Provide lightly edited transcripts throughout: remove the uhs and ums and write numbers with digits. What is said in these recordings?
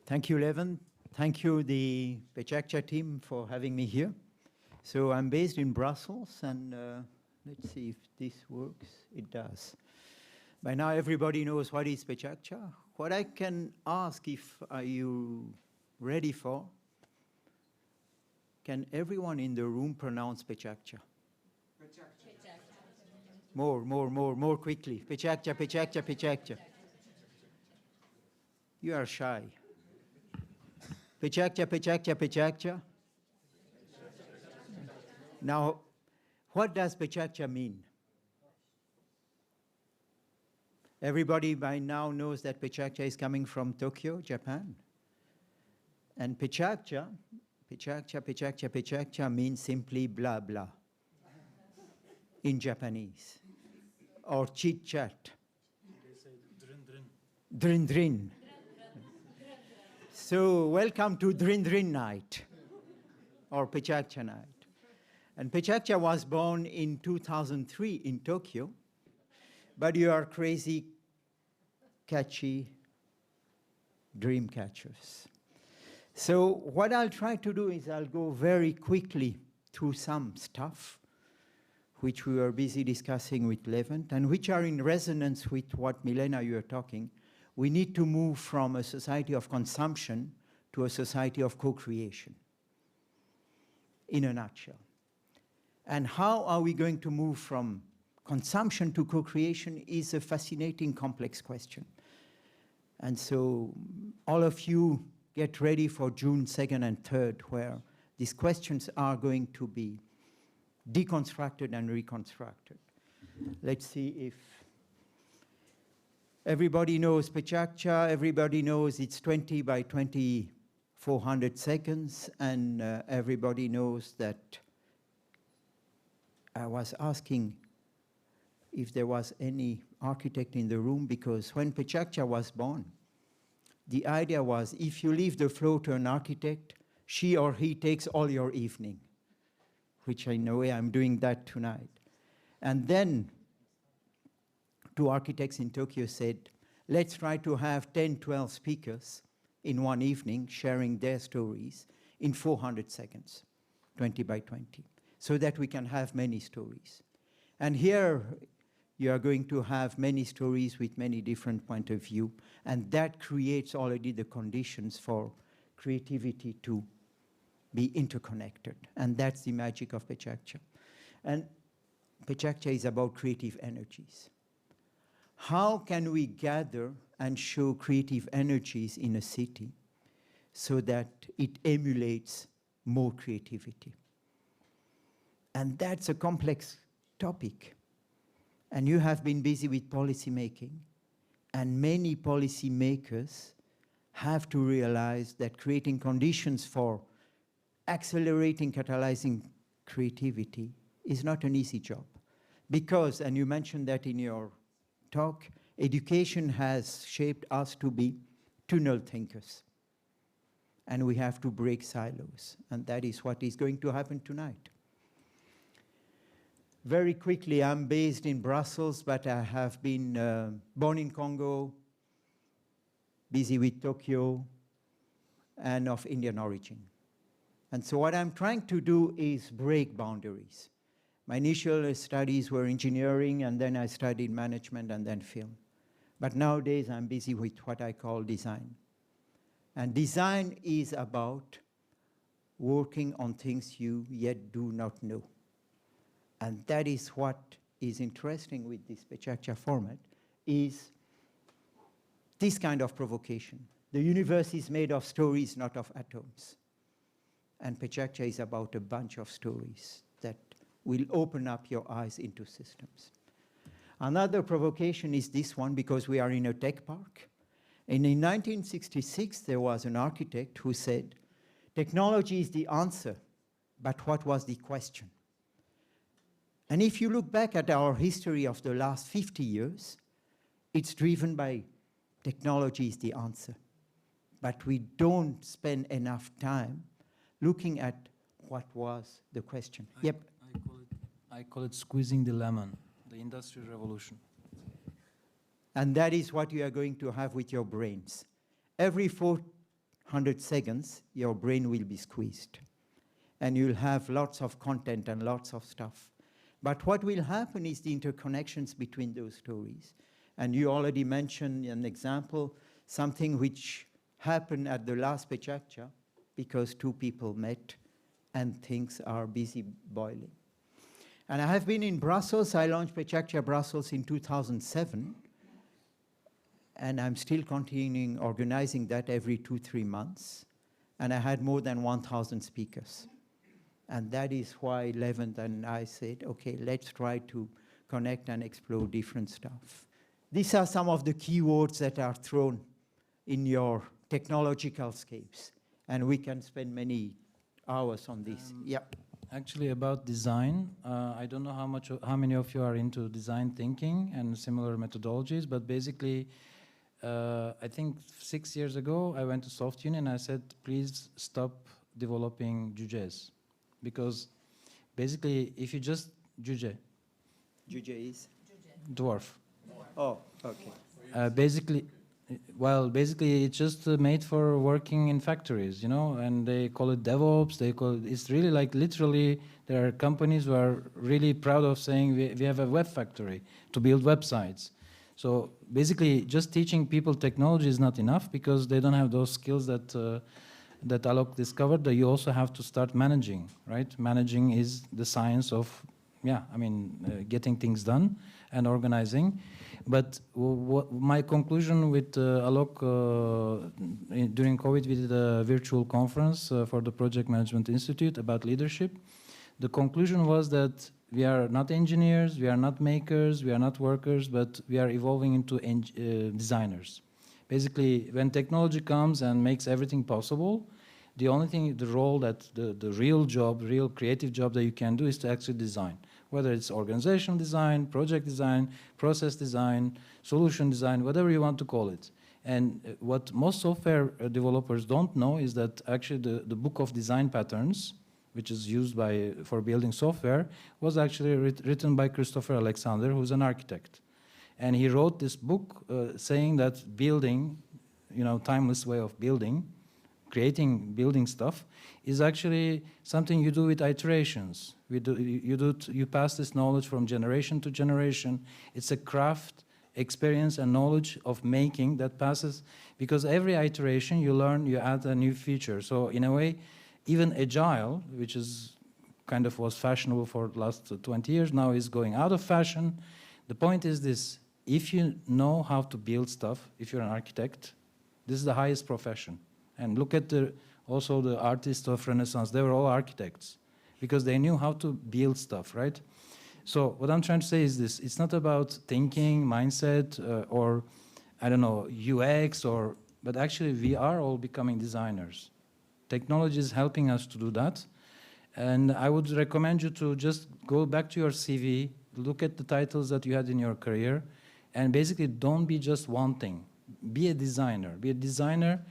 Thank you, Levin. Thank you, the PechaKucha team, for having me here. So I'm based in Brussels, and let's see if this works. It does. By now, everybody knows what is PechaKucha. What I can ask, if are you ready for, can everyone in the room pronounce PechaKucha? More quickly. PechaKucha, PechaKucha, PechaKucha. You are shy. PechaKucha, PechaKucha, PechaKucha. Now, what does PechaKucha mean? Everybody by now knows that PechaKucha is coming from Tokyo, Japan. And PechaKucha, PechaKucha, PechaKucha, PechaKucha means simply blah, blah in Japanese, or chit-chat. They say drin, drin. Drin, drin. So welcome to Drin Drin Night, or PechaKucha Night. And PechaKucha was born in 2003 in Tokyo, but you are crazy, catchy dream catchers. So what I'll try to do is I'll go very quickly through some stuff which we were busy discussing with Levent and which are in resonance with what Milena you are talking. We need to move from a society of consumption to a society of co-creation, in a nutshell. And how are we going to move from consumption to co-creation is a fascinating, complex question. And so all of you get ready for June 2nd and 3rd, where these questions are going to be deconstructed and reconstructed. Let's see if everybody knows PechaKucha, everybody knows it's 20 by 2400 seconds, and everybody knows that I was asking if there was any architect in the room, because when PechaKucha was born, the idea was if you leave the floor to an architect, she or he takes all your evening, which in a way I'm doing that tonight. And then two architects in Tokyo said, let's try to have 10, 12 speakers in one evening sharing their stories in 400 seconds, 20 by 20, so that we can have many stories. And here you are going to have many stories with many different points of view, and that creates already the conditions for creativity to be interconnected. And that's the magic of PechaKucha. And PechaKucha is about creative energies. How can we gather and show creative energies in a city so that it emulates more creativity? And that's a complex topic. And you have been busy with policy making, and many policy makers have to realize that creating conditions for accelerating, catalyzing creativity is not an easy job. Because, and you mentioned that in your talk, education has shaped us to be tunnel thinkers. And we have to break silos. And that is what is going to happen tonight. Very quickly, I'm based in Brussels, but I have been born in Congo, busy with Tokyo, and of Indian origin. And so what I'm trying to do is break boundaries. My initial studies were engineering, and then I studied management and then film. But nowadays, I'm busy with what I call design. And design is about working on things you yet do not know. And that is what is interesting with this PechaKucha format, is this kind of provocation. The universe is made of stories, not of atoms. And PechaKucha is about a bunch of stories that will open up your eyes into systems. Another provocation is this one, because we are in a tech park. And in 1966, there was an architect who said, technology is the answer, but what was the question? And if you look back at our history of the last 50 years, it's driven by technology is the answer. But we don't spend enough time looking at what was the question. Yep. I call it squeezing the lemon, the Industrial Revolution. And that is what you are going to have with your brains. Every 100 seconds, your brain will be squeezed. And you'll have lots of content and lots of stuff. But what will happen is the interconnections between those stories. And you already mentioned an example, something which happened at the last PechaKucha because two people met and things are busy boiling. And I have been in Brussels. I launched PechaKucha Brussels in 2007. And I'm still continuing organizing that every 2-3 months. And I had more than 1,000 speakers. And that is why Levent and I said, okay, let's try to connect and explore different stuff. These are some of the keywords that are thrown in your technological scapes. And we can spend many hours on this. Actually, about design, I don't know how many of you are into design thinking and similar methodologies, but basically, I think 6 years ago, I went to Soft Union and I said, please stop developing juges. Because basically, if you just juge is? Dwarf. Oh, okay. Basically, it's just made for working in factories, you know, and they call it DevOps. It's really like literally there are companies who are really proud of saying we have a web factory to build websites. So basically, just teaching people technology is not enough because they don't have those skills that that Alok discovered. That you also have to start managing, right? Managing is the science of, getting things done and organizing. But my conclusion with Alok, during COVID, we did a virtual conference for the Project Management Institute about leadership. The conclusion was that we are not engineers, we are not makers, we are not workers, but we are evolving into designers. Basically, when technology comes and makes everything possible, the only thing, the role that the real creative job that you can do is to actually design. Whether it's organizational design, project design, process design, solution design, whatever you want to call it. And what most software developers don't know is that actually the book of design patterns, which is used for building software, was actually written by Christopher Alexander, who's an architect. And he wrote this book saying that building, timeless way of building, building stuff, is actually something you do with iterations. You pass this knowledge from generation to generation. It's a craft, experience, and knowledge of making that passes, because every iteration you learn, you add a new feature. So in a way, even agile, which is kind of was fashionable for the last 20 years, now is going out of fashion. The point is this: if you know how to build stuff, if you're an architect, this is the highest profession. And look at also the artists of Renaissance. They were all architects because they knew how to build stuff, right? So what I'm trying to say is this: it's not about thinking, mindset, or I don't know, UX, but actually we are all becoming designers. Technology is helping us to do that. And I would recommend you to just go back to your CV, look at the titles that you had in your career, and basically don't be just one thing. Be a designer. Be a designer,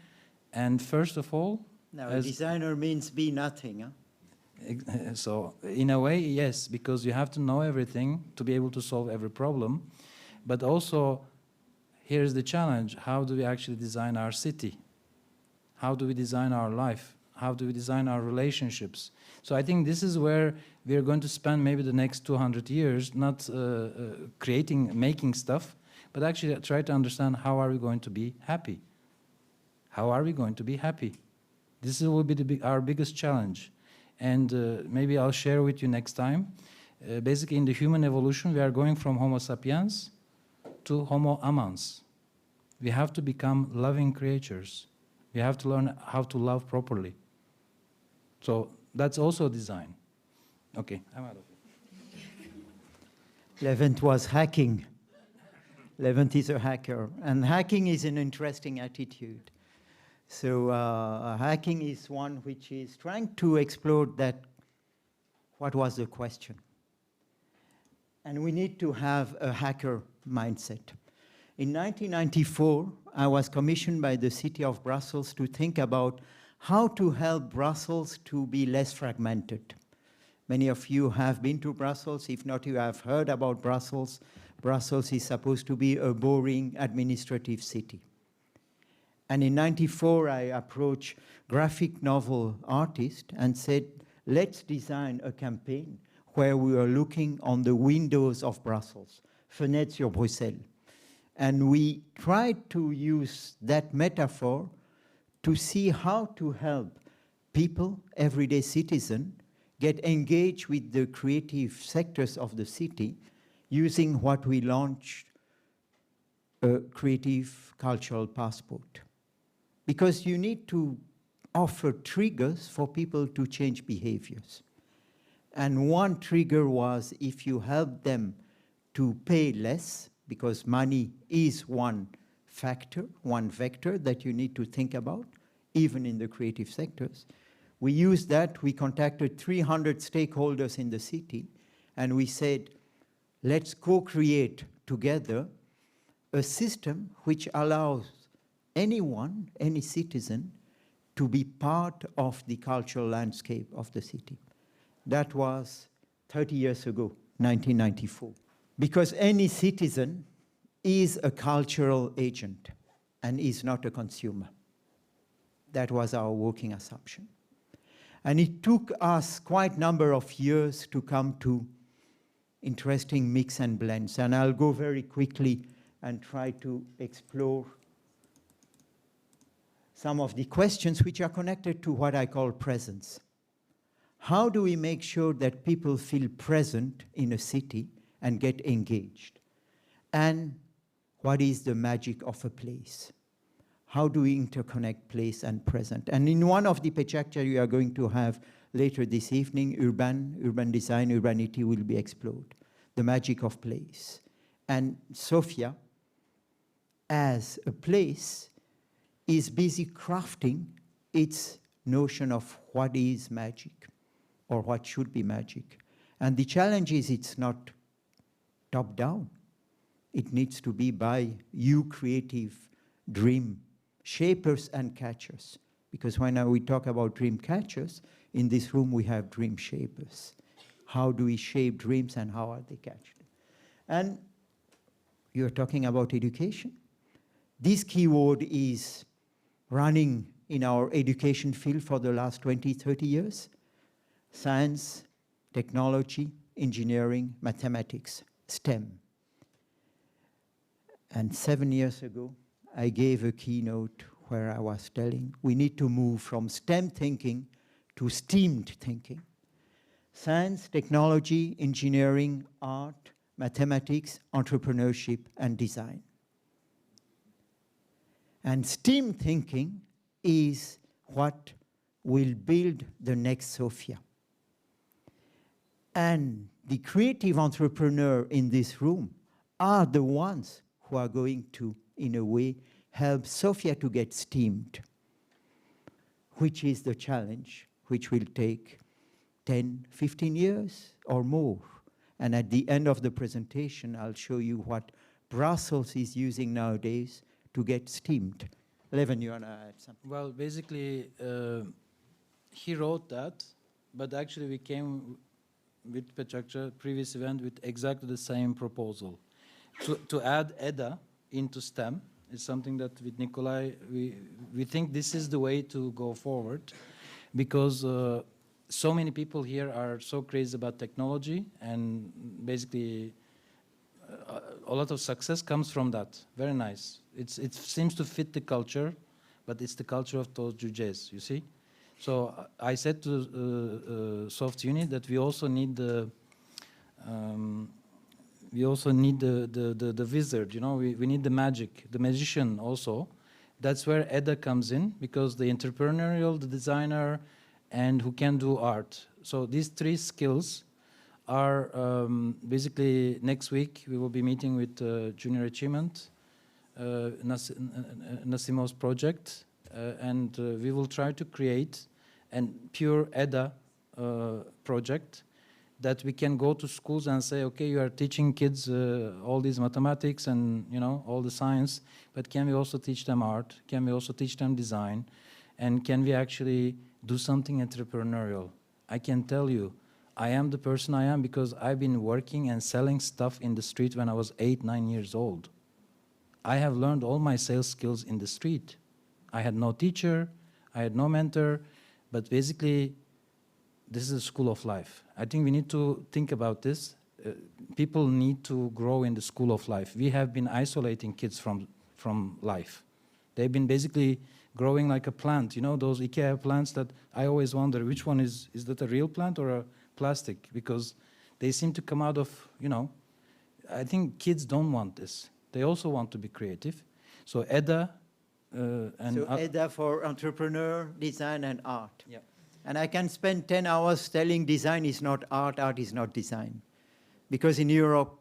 and first of all... Now, a designer means be nothing, huh? So, in a way, yes, because you have to know everything to be able to solve every problem. But also, here's the challenge: how do we actually design our city? How do we design our life? How do we design our relationships? So I think this is where we're going to spend maybe the next 200 years, not making stuff, but actually try to understand how are we going to be happy? How are we going to be happy? This will be our biggest challenge. And maybe I'll share with you next time. Basically, in the human evolution, we are going from Homo sapiens to Homo amans. We have to become loving creatures. We have to learn how to love properly. So that's also design. Okay, I'm out of it. Levent was hacking. Levent is a hacker. And hacking is an interesting attitude. So hacking is one which is trying to explore that, what was the question? And we need to have a hacker mindset. In 1994, I was commissioned by the city of Brussels to think about how to help Brussels to be less fragmented. Many of you have been to Brussels. If not, you have heard about Brussels. Brussels is supposed to be a boring administrative city. And in 94, I approached graphic novel artist and said, let's design a campaign where we are looking on the windows of Brussels, fenêtres sur Bruxelles. And we tried to use that metaphor to see how to help people, everyday citizens, get engaged with the creative sectors of the city using what we launched, a creative cultural passport. Because you need to offer triggers for people to change behaviors. And one trigger was if you help them to pay less, because money is one factor, one vector that you need to think about, even in the creative sectors. We used that, we contacted 300 stakeholders in the city, and we said, let's co-create together a system which allows anyone, any citizen, to be part of the cultural landscape of the city. That was 30 years ago, 1994. Because any citizen is a cultural agent and is not a consumer. That was our working assumption. And it took us quite a number of years to come to interesting mix and blends. And I'll go very quickly and try to explore some of the questions which are connected to what I call presence. How do we make sure that people feel present in a city and get engaged? And what is the magic of a place? How do we interconnect place and present? And in one of the PechaKucha you are going to have later this evening, urban design, urbanity will be explored. The magic of place. And Sofia, as a place, is busy crafting its notion of what is magic or what should be magic. And the challenge is it's not top-down. It needs to be by you creative dream shapers and catchers. Because when we talk about dream catchers, in this room we have dream shapers. How do we shape dreams and how are they catched? And you're talking about education. This keyword is running in our education field for the last 20, 30 years. Science, technology, engineering, mathematics, STEM. And 7 years ago, I gave a keynote where I was telling we need to move from STEM thinking to STEAMed thinking. Science, technology, engineering, art, mathematics, entrepreneurship, and design. And STEAM thinking is what will build the next Sofia. And the creative entrepreneur in this room are the ones who are going to, in a way, help Sofia to get steamed, which is the challenge, which will take 10, 15 years or more. And at the end of the presentation, I'll show you what Brussels is using nowadays to get steamed. Leven, you want to add something? Well, basically, he wrote that, but actually we came with PechaKucha previous event with exactly the same proposal. To add EDA into STEM is something that with Nikolai, we think this is the way to go forward, because so many people here are so crazy about technology, and basically a lot of success comes from that. Very nice. It seems to fit the culture, but it's the culture of those juges, you see? So I said to Soft Uni that we also need the wizard, you know, we need the magic, the magician also. That's where EDA comes in, because the entrepreneurial, the designer, and who can do art. So these three skills are basically next week we will be meeting with Junior Achievement, Nassimo's project, and we will try to create a pure EDA project that we can go to schools and say, okay, you are teaching kids all these mathematics and all the science, but can we also teach them art? Can we also teach them design? And can we actually do something entrepreneurial? I can tell you, I am the person I am because I've been working and selling stuff in the street when I was 8, 9 years old. I have learned all my sales skills in the street. I had no teacher, I had no mentor, but basically, this is a school of life. I think we need to think about this. People need to grow in the school of life. We have been isolating kids from life. They've been basically growing like a plant, you know, those IKEA plants that I always wonder, which one is that a real plant or a plastic? Because they seem to come out of, you know, I think kids don't want this. They also want to be creative. So EDA and... So EDA for entrepreneur, design and art. Yeah. And I can spend 10 hours telling design is not art, art is not design. Because in Europe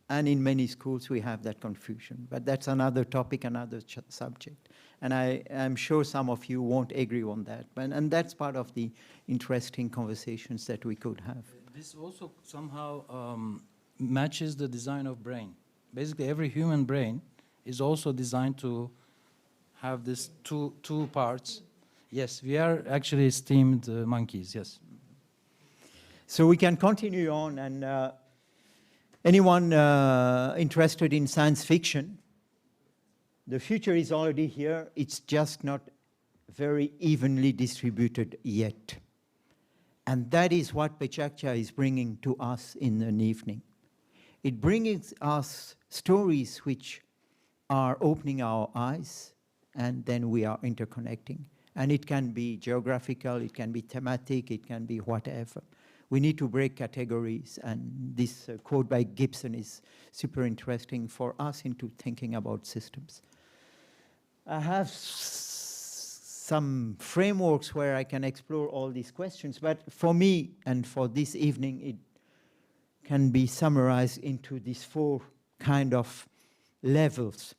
and in many schools we have that confusion. But that's another topic, another subject. And I'm sure some of you won't agree on that. And that's part of the interesting conversations that we could have. This also somehow matches the design of brain. Basically, every human brain is also designed to have this two parts. Yes, we are actually steamed monkeys, yes. So we can continue on, and anyone interested in science fiction, the future is already here. It's just not very evenly distributed yet. And that is what PechaKucha is bringing to us in an evening. It brings us stories which are opening our eyes, and then we are interconnecting. And it can be geographical, it can be thematic, it can be whatever. We need to break categories, and this quote by Gibson is super interesting for us into thinking about systems. I have some frameworks where I can explore all these questions, but for me and for this evening, it can be summarized into these 4 kind of levels.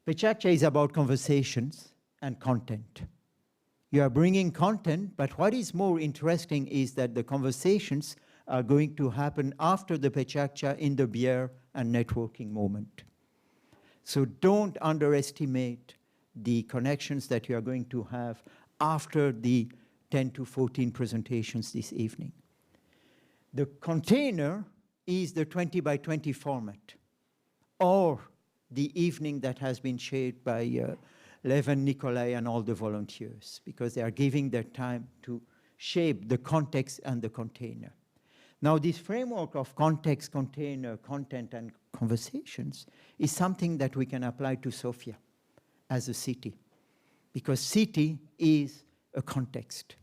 PechaKucha is about conversations and content. You are bringing content, but what is more interesting is that the conversations are going to happen after the PechaKucha in the beer and networking moment. So don't underestimate the connections that you are going to have after the 10 to 14 presentations this evening. The container is the 20 by 20 format, or the evening that has been shared by Levin, Nikolai, and all the volunteers, because they are giving their time to shape the context and the container. Now, this framework of context, container, content, and conversations is something that we can apply to Sofia as a city, because city is a context.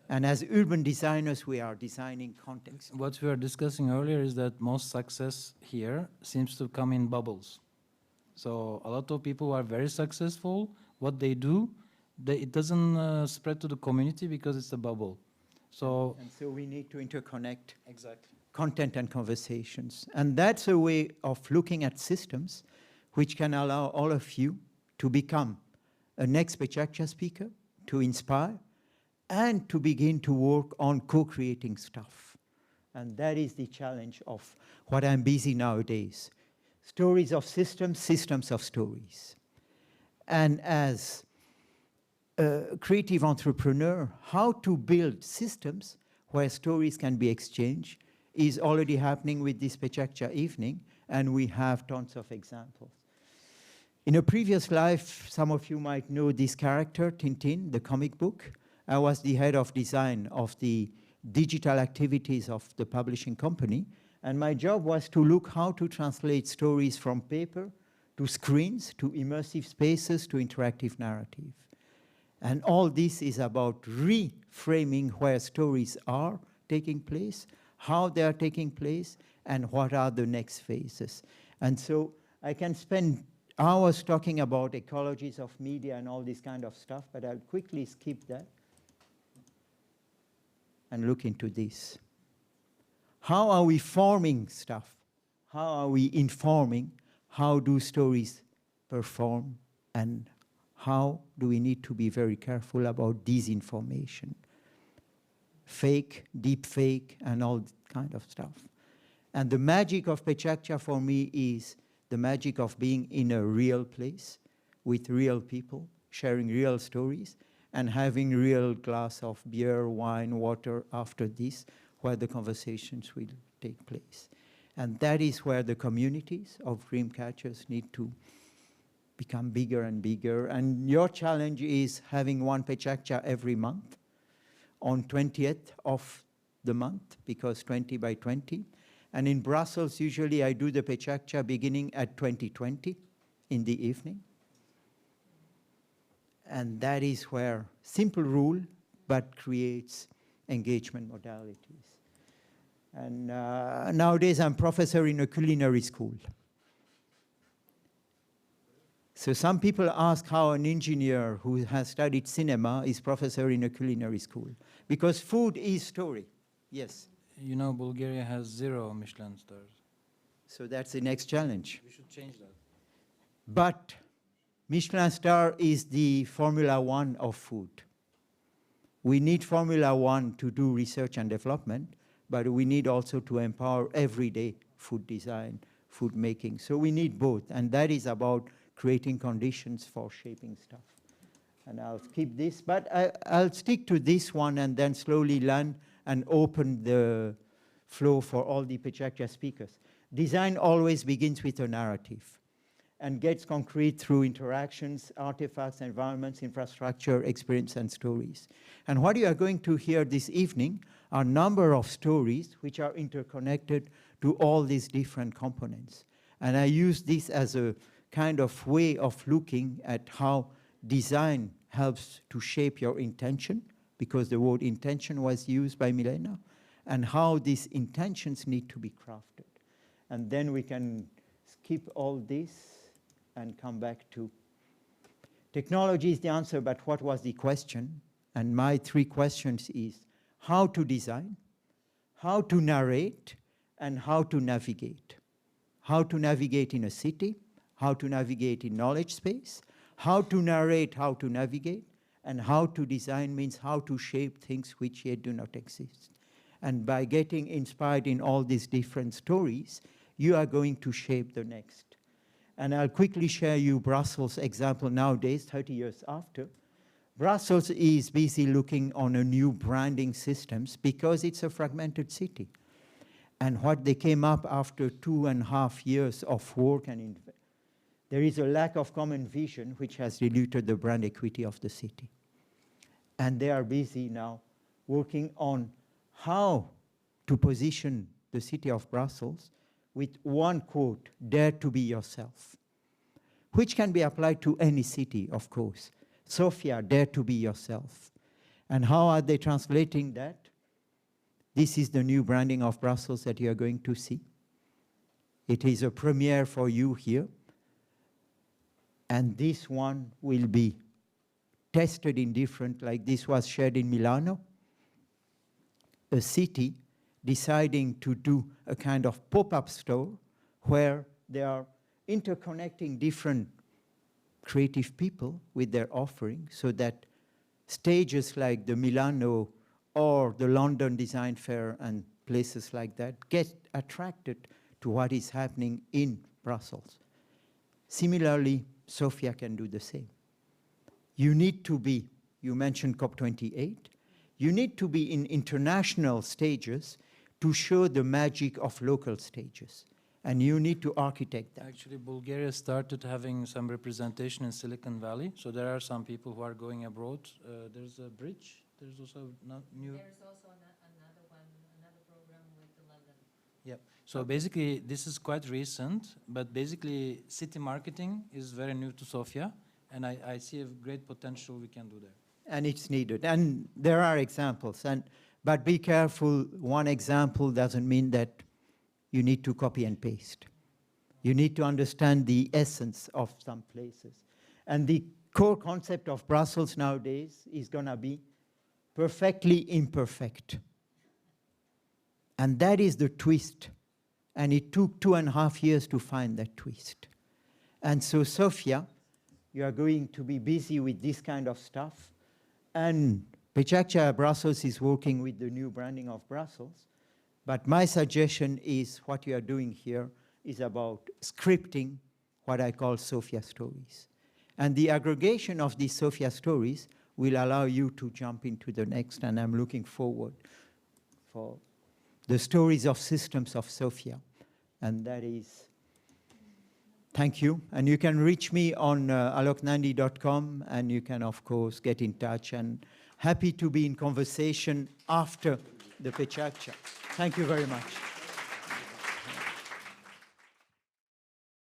And as urban designers, we are designing context. What we were discussing earlier is that most success here seems to come in bubbles. So a lot of people who are very successful, what they do, it doesn't spread to the community because it's a bubble. So and so we need to interconnect exactly content and conversations. And that's a way of looking at systems which can allow all of you to become a next PechaKucha speaker, to inspire, and to begin to work on co-creating stuff. And that is the challenge of what I'm busy nowadays. Stories of systems, systems of stories. And as a creative entrepreneur, how to build systems where stories can be exchanged is already happening with this PechaKucha evening, and we have tons of examples. In a previous life, some of you might know this character, Tintin, the comic book. I was the head of design of the digital activities of the publishing company, and my job was to look how to translate stories from paper to screens, to immersive spaces, to interactive narrative. And all this is about reframing where stories are taking place, how they are taking place, and what are the next phases. And so I can spend hours talking about ecologies of media and all this kind of stuff, but I'll quickly skip that and look into this. How are we forming stuff? How are we informing? How do stories perform? And how do we need to be very careful about disinformation? Fake, deep fake, and all that kind of stuff. And the magic of PechaKucha for me is the magic of being in a real place with real people, sharing real stories, and having real glass of beer, wine, water after this, where the conversations will take place. And that is where the communities of dream catchers need to become bigger and bigger. And your challenge is having one PechaKucha every month on 20th of the month, because 20 by 20. And in Brussels, usually I do the PechaKucha beginning at 20:20 in the evening. And that is where simple rule, but creates engagement modalities. And nowadays I'm professor in a culinary school. So some people ask how an engineer who has studied cinema is professor in a culinary school. Because food is story. Yes. You know, Bulgaria has 0 Michelin stars. So that's the next challenge. We should change that. But Michelin star is the Formula One of food. We need Formula One to do research and development, but we need also to empower everyday food design, food making. So we need both, and that is about creating conditions for shaping stuff. And I'll skip this, but I'll stick to this one and then slowly learn and open the flow for all the PechaKucha speakers. Design always begins with a narrative and gets concrete through interactions, artifacts, environments, infrastructure, experience, and stories. And what you are going to hear this evening are a number of stories which are interconnected to all these different components. And I use this as a kind of way of looking at how design helps to shape your intention, because the word intention was used by Milena, and how these intentions need to be crafted. And then we can skip all this and come back to technology is the answer, but what was the question? And my 3 questions is how to design, how to narrate, and how to navigate. How to navigate in a city, how to navigate in knowledge space, how to narrate, how to navigate, and how to design means how to shape things which yet do not exist. And by getting inspired in all these different stories, you are going to shape the next. And I'll quickly share you Brussels example nowadays, 30 years after. Brussels is busy looking on a new branding systems because it's a fragmented city. And what they came up after 2.5 years of work and there is a lack of common vision which has diluted the brand equity of the city. And they are busy now working on how to position the city of Brussels with one quote, dare to be yourself, which can be applied to any city, of course. Sofia, dare to be yourself. And how are they translating that? This is the new branding of Brussels that you are going to see. It is a premiere for you here. And this one will be tested in different, like this was shared in Milano, a city deciding to do a kind of pop-up store where they are interconnecting different creative people with their offering so that stages like the Milano or the London Design Fair and places like that get attracted to what is happening in Brussels. Similarly, Sofia can do the same. You need to be, you mentioned COP28, you need to be in international stages to show the magic of local stages. And you need to architect that. Actually, Bulgaria started having some representation in Silicon Valley. So there are some people who are going abroad. There's a bridge. There's also new. There's also another one, another program with London. Yep. So basically, this is quite recent, but basically, city marketing is very new to Sofia, and I see a great potential we can do there. And it's needed. And there are examples. But be careful, one example doesn't mean that you need to copy and paste. You need to understand the essence of some places. And the core concept of Brussels nowadays is going to be perfectly imperfect. And that is the twist. And it took 2.5 years to find that twist. And so, Sofia, you are going to be busy with this kind of stuff. And PechaKucha Brussels is working with the new branding of Brussels. But my suggestion is what you are doing here is about scripting what I call Sofia stories. And the aggregation of these Sofia stories will allow you to jump into the next, and I'm looking forward for the stories of systems of Sofia. And that is Thank you. And you can reach me on aloknandi.com, and you can, of course, get in touch. And happy to be in conversation after the PechaKucha. Thank you very much.